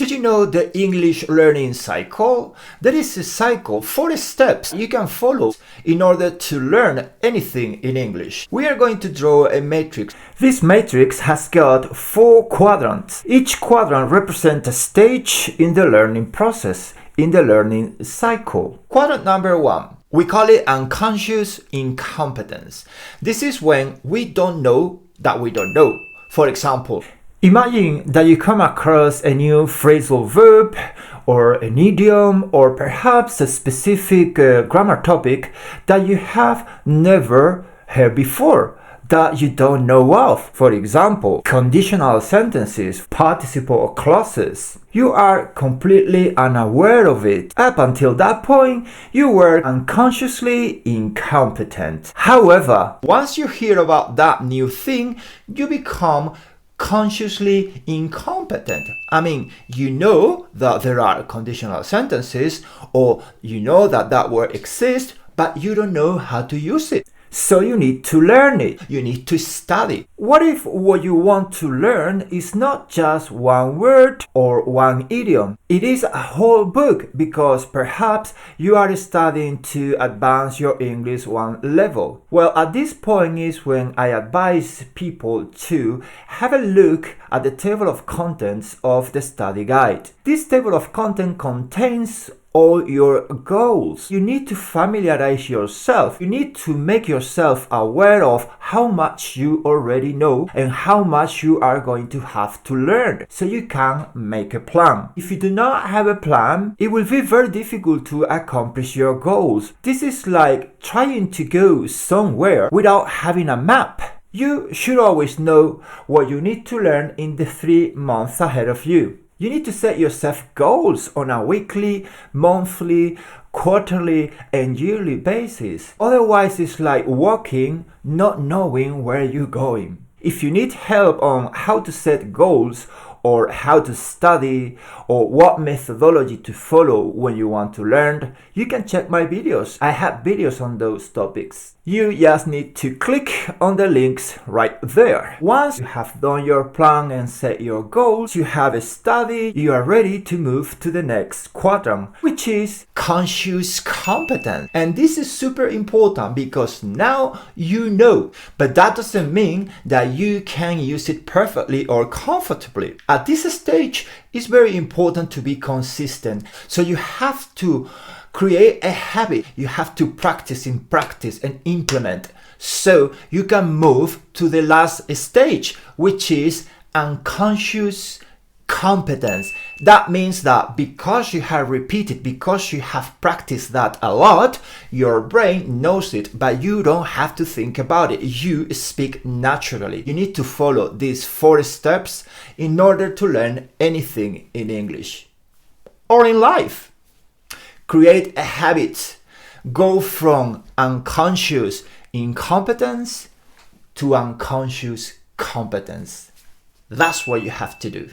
Did you know the English learning cycle? There is a cycle, 4 steps you can follow in order to learn anything in English. We are going to draw a matrix. This matrix has got 4 quadrants. Each quadrant represents a stage in the learning process, in the learning cycle. Quadrant number 1. We call it unconscious incompetence. This is when we don't know that we don't know. For example, imagine that you come across a new phrasal verb or an idiom or perhaps a specific grammar topic that you have never heard before, that you don't know of. For example, conditional sentences, participle clauses. You are completely unaware of it. Up until that point, you were unconsciously incompetent. However, once you hear about that new thing, you become consciously incompetent. I mean, you know that there are conditional sentences, or you know that that word exists, but you don't know how to use it. So you need to learn it. You need to study. What if what you want to learn is not just one word or one idiom? It is a whole book, because perhaps you are studying to advance your English one level. Well, at this point is when I advise people to have a look at the table of contents of the study guide. This table of content contains all your goals. You need to familiarize yourself. You need to make yourself aware of how much you already know and how much you are going to have to learn, so you can make a plan. If you do not have a plan, it will be very difficult to accomplish your goals. This is like trying to go somewhere without having a map. You should always know what you need to learn in the 3 months ahead of you. You need to set yourself goals on a weekly, monthly, quarterly, and yearly basis. Otherwise, it's like walking, not knowing where you're going. If you need help on how to set goals, or how to study, or what methodology to follow when you want to learn, you can check my videos. I have videos on those topics. You just need to click on the links right there. Once you have done your plan and set your goals, you have a study, you are ready to move to the next quadrant, which is conscious competence. And this is super important because now you know, but that doesn't mean that you can use it perfectly or comfortably. At this stage, it's very important to be consistent. So you have to create a habit. You have to practice and implement, so you can move to the last stage, which is unconscious competence. That means that because you have repeated, because you have practiced that a lot, your brain knows it, but you don't have to think about it. You speak naturally. You need to follow these 4 steps in order to learn anything in English or in life. Create a habit. Go from unconscious incompetence to unconscious competence. That's what you have to do.